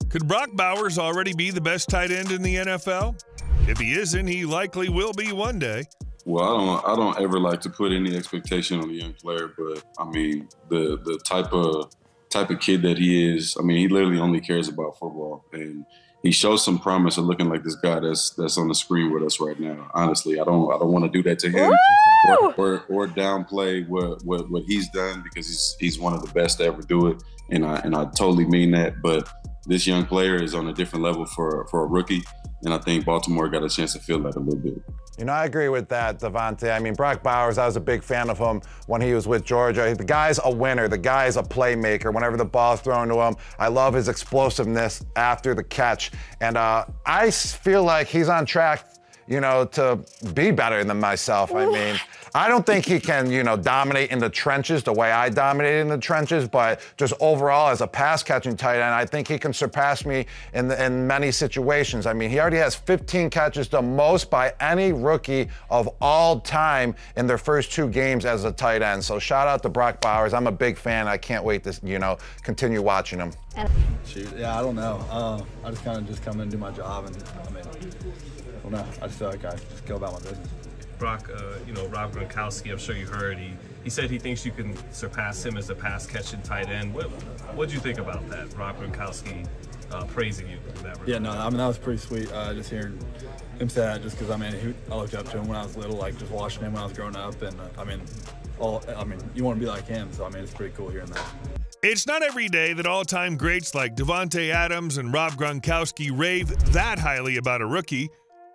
Could Brock Bowers already be the best tight end in the NFL? If he isn't, he likely will be one day. Well, I don't ever like to put any expectation on a young player, but I mean the type of kid that he is. I mean, he literally only cares about football, and he shows some promise of looking like this guy that's on the screen with us right now. Honestly, I don't want to do that to him or downplay what he's done, because he's one of the best to ever do it, and I totally mean that. But this young player is on a different level for a rookie, and I think Baltimore got a chance to feel that a little bit. You know, I agree with that, Devontae. I mean, Brock Bowers, I was a big fan of him when he was with Georgia. The guy's a winner. The guy's a playmaker. Whenever the ball's thrown to him, I love his explosiveness after the catch. And I feel like he's on track, you know, to be better than myself. I mean, I don't think he can, you know, dominate in the trenches the way I dominated in the trenches, but just overall as a pass-catching tight end, I think he can surpass me in many situations. I mean, he already has 15 catches, the most by any rookie of all time in their first 2 games as a tight end. So shout out to Brock Bowers. I'm a big fan. I can't wait to, you know, continue watching him. Shoot, yeah, I don't know. I just kind of just come in and do my job, and I mean, I don't know. I just feel like I just go about my business. Brock, you know, Rob Gronkowski, I'm sure you heard, he said he thinks you can surpass him as a pass-catching tight end. What'd you think about that, Rob Gronkowski praising you in that regard? Yeah, no, I mean, that was pretty sweet, just hearing him say that, just because, I mean, I looked up to him when I was little, like, just watching him when I was growing up, and, I mean, you want to be like him, so, I mean, it's pretty cool hearing that. It's not every day that all-time greats like Davante Adams and Rob Gronkowski rave that highly about a rookie.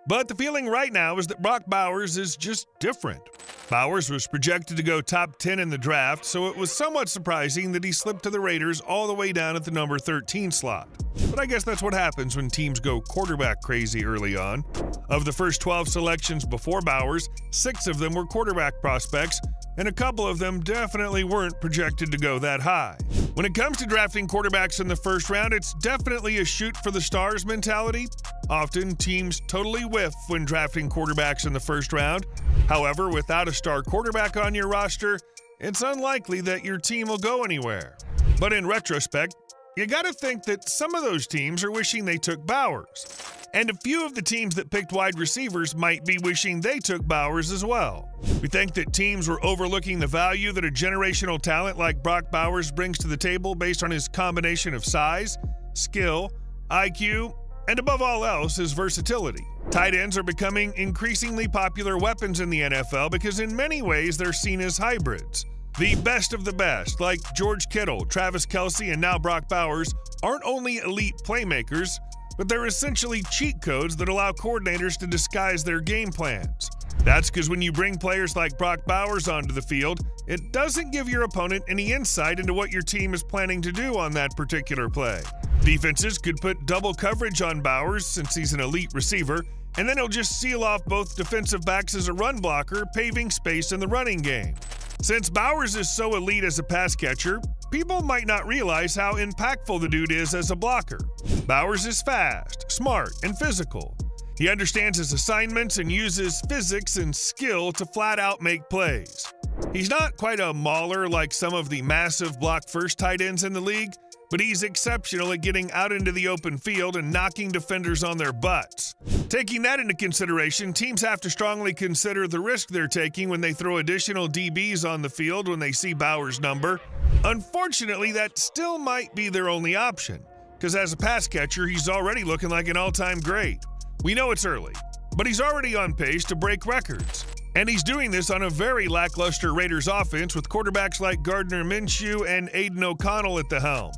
But the feeling right now is that Brock Bowers is just different. Bowers was projected to go top 10 in the draft, so it was somewhat surprising that he slipped to the Raiders all the way down at the number 13 slot. But I guess that's what happens when teams go quarterback crazy early on. Of the first 12 selections before Bowers, 6 of them were quarterback prospects, and a couple of them definitely weren't projected to go that high. When it comes to drafting quarterbacks in the first round, it's definitely a shoot for the stars mentality. Often, teams totally whiff when drafting quarterbacks in the first round. However, without a star quarterback on your roster, it's unlikely that your team will go anywhere. But in retrospect, you gotta think that some of those teams are wishing they took Bowers. And a few of the teams that picked wide receivers might be wishing they took Bowers as well. We think that teams were overlooking the value that a generational talent like Brock Bowers brings to the table based on his combination of size, skill, IQ, and above all else, his versatility. Tight ends are becoming increasingly popular weapons in the NFL because in many ways they're seen as hybrids. The best of the best, like George Kittle, Travis Kelce, and now Brock Bowers, aren't only elite playmakers, but they're essentially cheat codes that allow coordinators to disguise their game plans. That's because when you bring players like Brock Bowers onto the field, it doesn't give your opponent any insight into what your team is planning to do on that particular play. Defenses could put double coverage on Bowers since he's an elite receiver, and then he'll just seal off both defensive backs as a run blocker, paving space in the running game. Since Bowers is so elite as a pass catcher, people might not realize how impactful the dude is as a blocker. Bowers is fast, smart, and physical. He understands his assignments and uses physics and skill to flat out make plays. He's not quite a mauler like some of the massive block-first tight ends in the league, but he's exceptional at getting out into the open field and knocking defenders on their butts. Taking that into consideration, teams have to strongly consider the risk they're taking when they throw additional DBs on the field when they see Bowers' number. Unfortunately, that still might be their only option, because as a pass catcher, he's already looking like an all-time great. We know it's early, but he's already on pace to break records. And he's doing this on a very lackluster Raiders offense with quarterbacks like Gardner Minshew and Aiden O'Connell at the helm.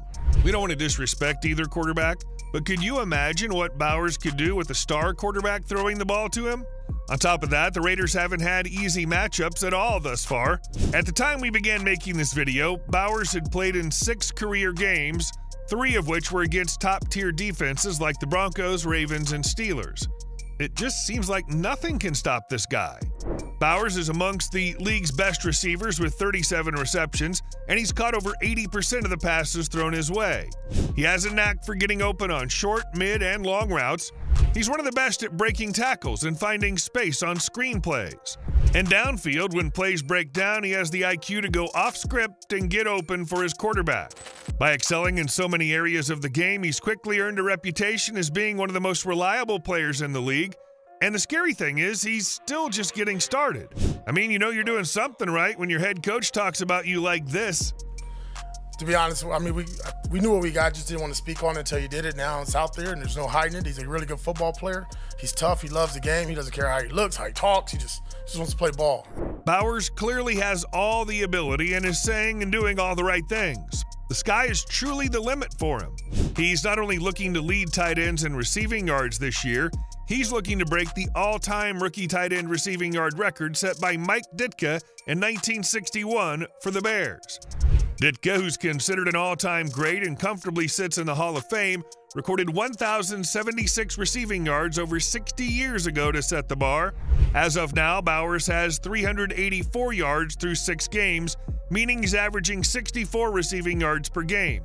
We don't want to disrespect either quarterback, but could you imagine what Bowers could do with a star quarterback throwing the ball to him? On top of that, the Raiders haven't had easy matchups at all thus far. At the time we began making this video, Bowers had played in 6 career games, 3 of which were against top-tier defenses like the Broncos, Ravens, and Steelers. It just seems like nothing can stop this guy. Bowers is amongst the league's best receivers with 37 receptions, and he's caught over 80% of the passes thrown his way. He has a knack for getting open on short, mid, and long routes. He's one of the best at breaking tackles and finding space on screen plays. And downfield, when plays break down, he has the IQ to go off script and get open for his quarterback. By excelling in so many areas of the game, he's quickly earned a reputation as being one of the most reliable players in the league. And the scary thing is, he's still just getting started. I mean, you know you're doing something right when your head coach talks about you like this. To be honest, I mean, we knew what we got, just didn't want to speak on it until you did it. Now it's out there, and there's no hiding it. He's a really good football player. He's tough. He loves the game. He doesn't care how he looks, how he talks. He just wants to play ball. Bowers clearly has all the ability and is saying and doing all the right things. The sky is truly the limit for him. He's not only looking to lead tight ends in receiving yards this year, he's looking to break the all-time rookie tight end receiving yard record set by Mike Ditka in 1961 for the Bears. Ditka, who's considered an all-time great and comfortably sits in the Hall of Fame, recorded 1,076 receiving yards over 60 years ago to set the bar. As of now, Bowers has 384 yards through 6 games, meaning he's averaging 64 receiving yards per game.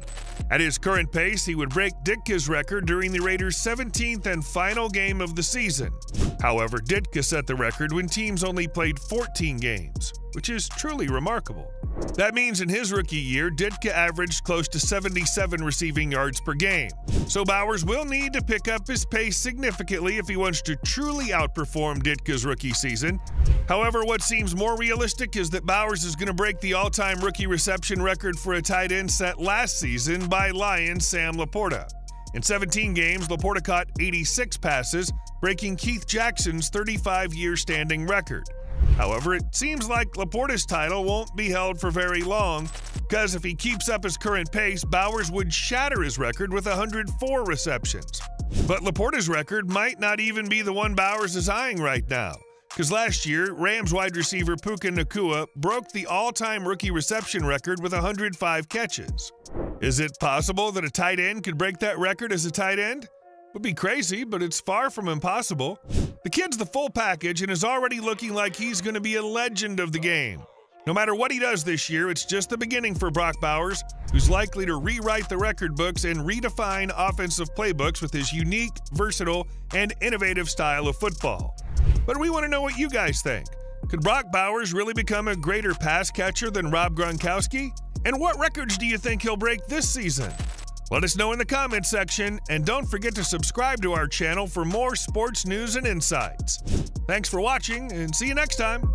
At his current pace, he would break Ditka's record during the Raiders' 17th and final game of the season. However, Ditka set the record when teams only played 14 games, which is truly remarkable. That means in his rookie year, Ditka averaged close to 77 receiving yards per game. So Bowers will need to pick up his pace significantly if he wants to truly outperform Ditka's rookie season. However, what seems more realistic is that Bowers is going to break the all-time rookie reception record for a tight end set last season by Lion Sam Laporta. In 17 games, Laporta caught 86 passes, breaking Keith Jackson's 35-year standing record. However, it seems like Laporta's title won't be held for very long, because if he keeps up his current pace, Bowers would shatter his record with 104 receptions. But Laporta's record might not even be the one Bowers is eyeing right now, because last year, Rams wide receiver Puka Nacua broke the all-time rookie reception record with 105 catches. Is it possible that a tight end could break that record as a tight end? Would be crazy, but it's far from impossible. The kid's the full package and is already looking like he's going to be a legend of the game. No matter what he does this year, it's just the beginning for Brock Bowers, who's likely to rewrite the record books and redefine offensive playbooks with his unique, versatile, and innovative style of football. But we want to know what you guys think. Could Brock Bowers really become a greater pass catcher than Rob Gronkowski? And what records do you think he'll break this season? Let us know in the comments section, and don't forget to subscribe to our channel for more sports news and insights. Thanks for watching, and see you next time.